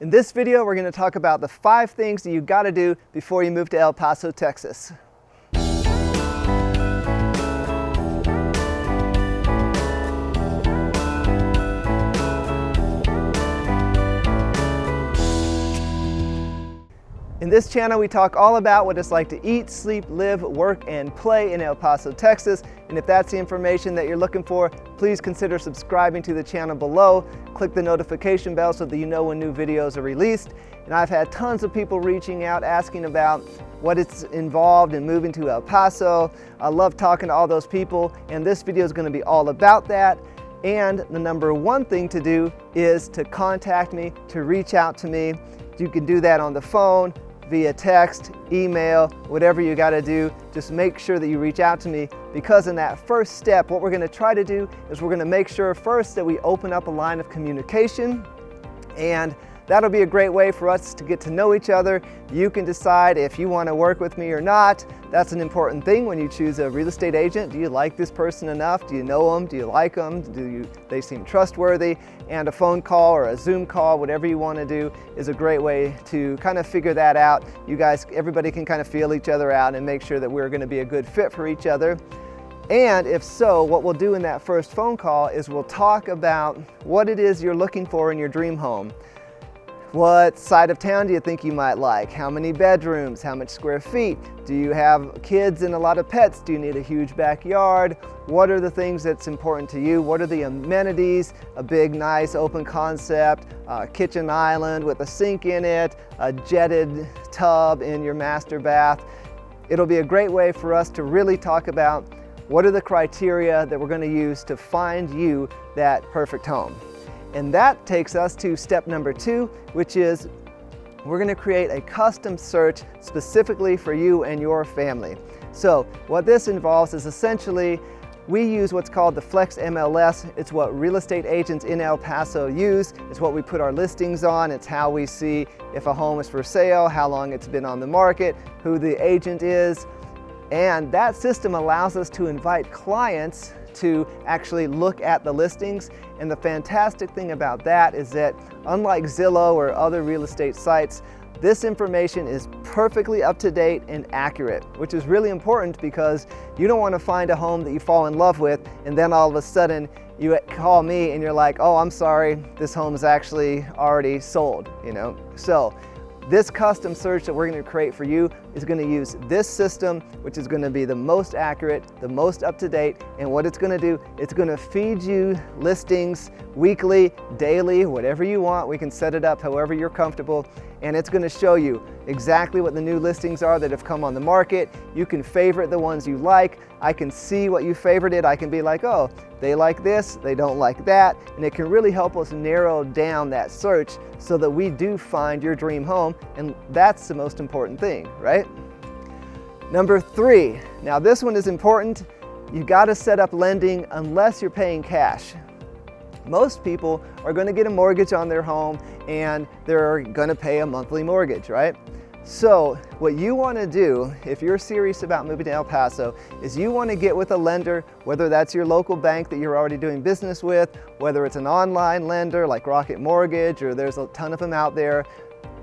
In this video, we're going to talk about the 5 things that you've got to do before you move to El Paso, Texas. In this channel, we talk all about what it's like to eat, sleep, live, work, and play in El Paso, Texas. And if that's the information that you're looking for, please consider subscribing to the channel below. Click the notification bell so that you know when new videos are released. And I've had tons of people reaching out asking about what it's involved in moving to El Paso. I love talking to all those people, and this video is going to be all about that. And the number 1 thing to do is to contact me, to reach out to me. You can do that on the phone, via text, email, whatever you got to do. Just make sure that you reach out to me, because in that first step, what we're going to try to do is we're going to make sure first that we open up a line of communication, and that'll be a great way for us to get to know each other. You can decide if you want to work with me or not. That's an important thing when you choose a real estate agent. Do you like this person enough? Do you know them? Do you like them? They seem trustworthy? And a phone call or a Zoom call, whatever you want to do, is a great way to kind of figure that out. You guys, everybody can kind of feel each other out and make sure that we're going to be a good fit for each other. And if so, what we'll do in that first phone call is we'll talk about what it is you're looking for in your dream home. What side of town do you think you might like? How many bedrooms? How much square feet? Do you have kids and a lot of pets? Do you need a huge backyard? What are the things that's important to you? What are the amenities? A big, nice, open concept, kitchen island with a sink in it, a jetted tub in your master bath. It'll be a great way for us to really talk about what are the criteria that we're going to use to find you that perfect home. And that takes us to step number 2, which is we're going to create a custom search specifically for you and your family. So what this involves is essentially we use what's called the Flex MLS. It's what real estate agents in El Paso use. It's what we put our listings on. It's how we see if a home is for sale, how long it's been on the market, who the agent is. And that system allows us to invite clients to actually look at the listings. And the fantastic thing about that is that unlike Zillow or other real estate sites, this information is perfectly up to date and accurate, which is really important because you don't want to find a home that you fall in love with and then all of a sudden you call me and you're like, oh, I'm sorry, this home is actually already sold, So this custom search that we're going to create for you is going to use this system, which is going to be the most accurate, the most up-to-date, and what it's going to do, it's going to feed you listings weekly, daily, whatever you want. We can set it up however you're comfortable, and it's going to show you exactly what the new listings are that have come on the market. You can favorite the ones you like. I can see what you favorited. I can be like, oh, they like this, they don't like that, and it can really help us narrow down that search so that we do find your dream home, and that's the most important thing, right? Number 3, now this one is important. You got to set up lending unless you're paying cash. Most people are going to get a mortgage on their home and they're going to pay a monthly mortgage, right? So what you want to do if you're serious about moving to El Paso is you want to get with a lender, whether that's your local bank that you're already doing business with, whether it's an online lender like Rocket Mortgage, or there's a ton of them out there.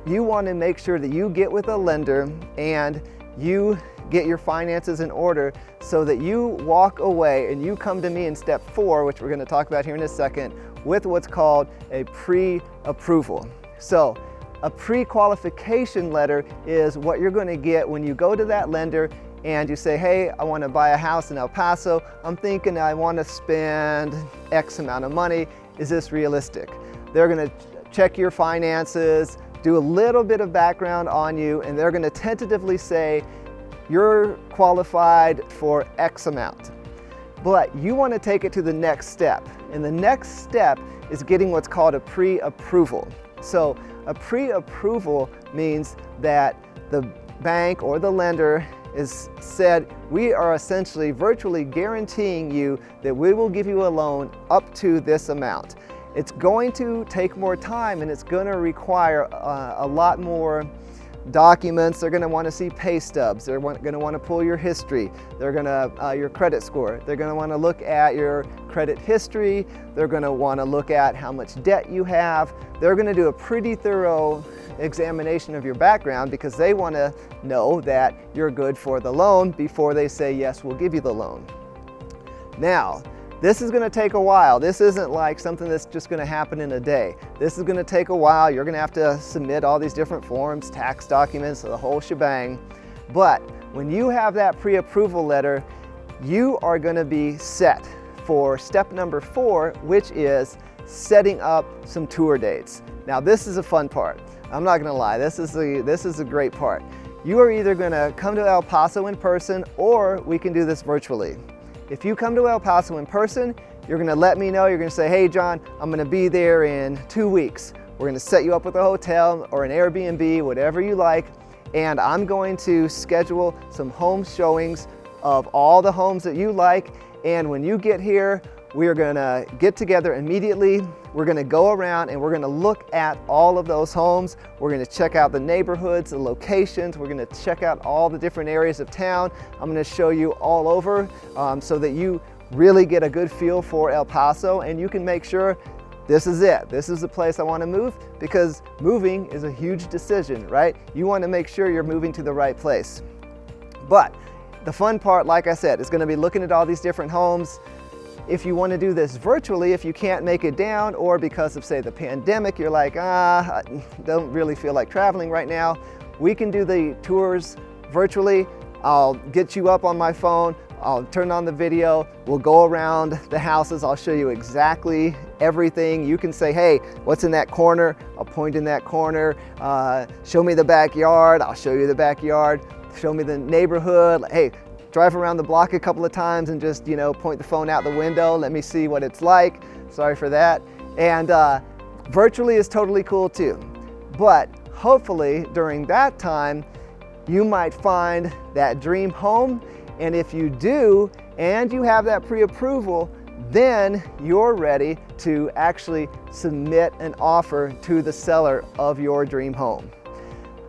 You want to make sure that you get with a lender and you get your finances in order so that you walk away and you come to me in step 4, which we're going to talk about here in a second, with what's called a pre-approval. So a pre-qualification letter is what you're going to get when you go to that lender and you say, hey, I want to buy a house in El Paso. I'm thinking I want to spend X amount of money. Is this realistic? They're going to check your finances, do a little bit of background on you, and they're going to tentatively say, you're qualified for X amount. But you want to take it to the next step. And the next step is getting what's called a pre-approval. So a pre-approval means that the bank or the lender is said, we are essentially virtually guaranteeing you that we will give you a loan up to this amount. It's going to take more time and it's going to require a lot more documents. They're going to want to see pay stubs. They're going to want to pull your history. They're going to your credit score. They're going to want to look at your credit history. They're going to want to look at how much debt you have. They're going to do a pretty thorough examination of your background because they want to know that you're good for the loan before they say, yes, we'll give you the loan. Now, this is going to take a while. This isn't like something that's just going to happen in a day. This is going to take a while. You're going to have to submit all these different forms, tax documents, the whole shebang. But when you have that pre-approval letter, you are going to be set for step number 4, which is setting up some tour dates. Now, this is a fun part. I'm not going to lie. This is a great part. You are either going to come to El Paso in person, or we can do this virtually. If you come to El Paso in person, you're going to let me know. You're going to say, hey John, I'm going to be there in 2 weeks. We're going to set you up with a hotel or an Airbnb, whatever you like, and I'm going to schedule some home showings of all the homes that you like. And when you get here, we're going to get together immediately. We're going to go around and we're going to look at all of those homes. We're going to check out the neighborhoods, the locations. We're going to check out all the different areas of town. I'm going to show you all over so that you really get a good feel for El Paso and you can make sure this is it. This is the place I want to move, because moving is a huge decision, right? You want to make sure you're moving to the right place. But the fun part, like I said, is going to be looking at all these different homes. If you want to do this virtually, if you can't make it down, or because of, say, the pandemic, you're like, I don't really feel like traveling right now, we can do the tours virtually. I'll get you up on my phone, I'll turn on the video, we'll go around the houses, I'll show you exactly everything. You can say, hey, what's in that corner? I'll point in that corner. Show me the backyard, I'll show you the backyard. Show me the neighborhood. Hey, drive around the block a couple of times and just, point the phone out the window. Let me see what it's like. Sorry for that. And virtually is totally cool too. But hopefully during that time, you might find that dream home. And if you do, and you have that pre-approval, then you're ready to actually submit an offer to the seller of your dream home.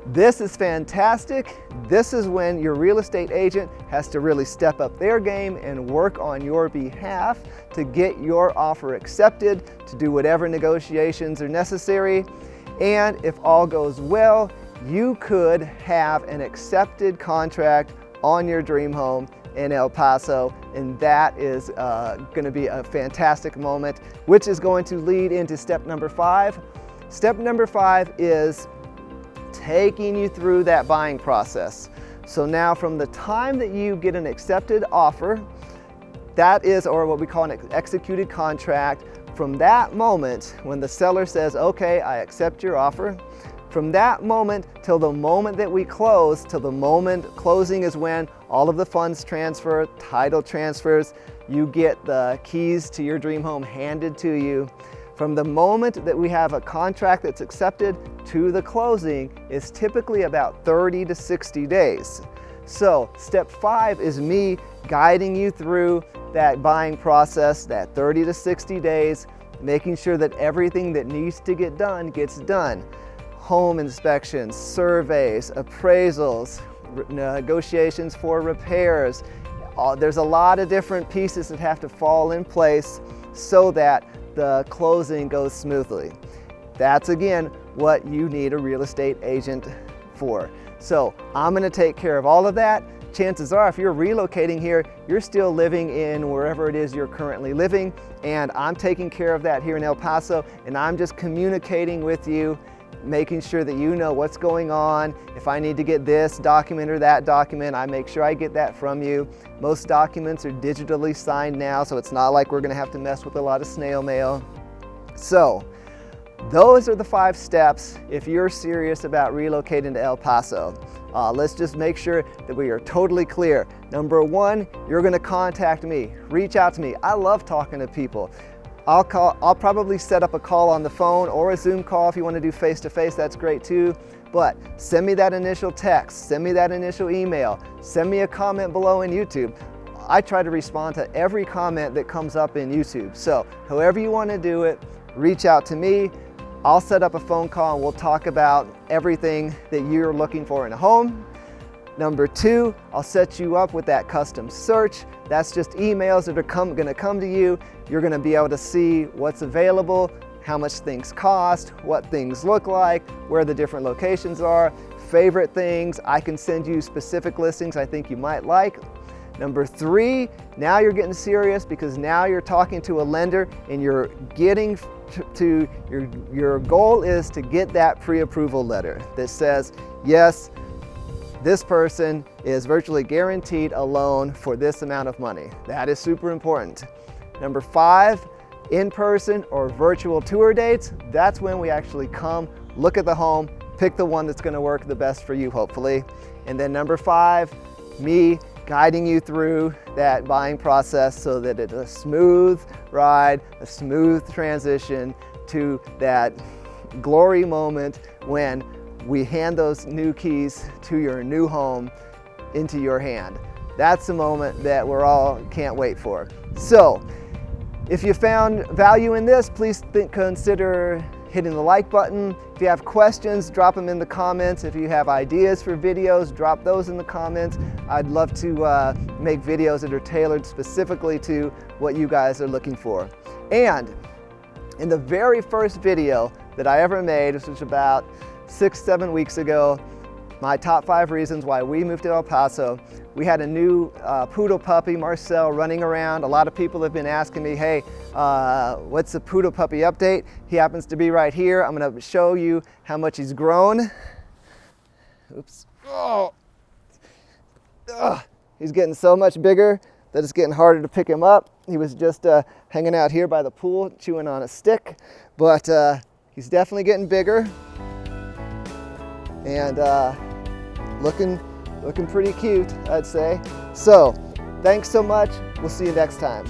This is fantastic. This is when your real estate agent has to really step up their game and work on your behalf to get your offer accepted, to do whatever negotiations are necessary. And if all goes well, you could have an accepted contract on your dream home in El Paso, and that is going to be a fantastic moment, which is going to lead into step number 5. Step number 5 is taking you through that buying process. So now from the time that you get an accepted offer, that is, or what we call an executed contract, from that moment when the seller says, okay, I accept your offer, from that moment till the moment that we close, till the moment closing is when all of the funds transfer, title transfers, you get the keys to your dream home handed to you. From the moment that we have a contract that's accepted to the closing is typically about 30 to 60 days. So step 5 is me guiding you through that buying process, that 30 to 60 days, making sure that everything that needs to get done gets done. Home inspections, surveys, appraisals, negotiations for repairs. There's a lot of different pieces that have to fall in place so that the closing goes smoothly. That's again what you need a real estate agent for. So I'm going to take care of all of that. Chances are if you're relocating here, you're still living in wherever it is you're currently living, and I'm taking care of that here in El Paso, and I'm just communicating with you, making sure that you know what's going on. If I need to get this document or that document, I make sure I get that from you. Most documents are digitally signed now, so it's not like we're going to have to mess with a lot of snail mail. So those are the 5 steps if you're serious about relocating to El Paso. Let's just make sure that we are totally clear. Number 1, you're going to contact me. Reach out to me. I love talking to people. I'll probably set up a call on the phone or a Zoom call. If you want to do face-to-face, that's great too. But send me that initial text, send me that initial email, send me a comment below in YouTube. I try to respond to every comment that comes up in YouTube. So however you want to do it, reach out to me. I'll set up a phone call and we'll talk about everything that you're looking for in a home. Number 2, I'll set you up with that custom search. That's just emails that are gonna come to you. You're gonna be able to see what's available, how much things cost, what things look like, where the different locations are, favorite things. I can send you specific listings I think you might like. Number 3, now you're getting serious because now you're talking to a lender and you're getting to your goal is to get that pre-approval letter that says, yes, this person is virtually guaranteed a loan for this amount of money. That is super important. Number 5, in-person or virtual tour dates. That's when we actually come, look at the home, pick the one that's gonna work the best for you, hopefully. And then number 5, me guiding you through that buying process so that it's a smooth ride, a smooth transition to that glory moment when we hand those new keys to your new home into your hand. That's the moment that we're all can't wait for. So, if you found value in this, please consider hitting the like button. If you have questions, drop them in the comments. If you have ideas for videos, drop those in the comments. I'd love to make videos that are tailored specifically to what you guys are looking for. And in the very first video that I ever made, which was about 6-7 weeks ago, my top 5 reasons why we moved to El Paso. We had a new poodle puppy, Marcel, running around. A lot of people have been asking me, hey, what's the poodle puppy update? He happens to be right here. I'm gonna show you how much he's grown. Oops. Oh. Ugh. He's getting so much bigger that it's getting harder to pick him up. He was just hanging out here by the pool, chewing on a stick, but he's definitely getting bigger and looking pretty cute, I'd say. So, thanks so much. We'll see you next time.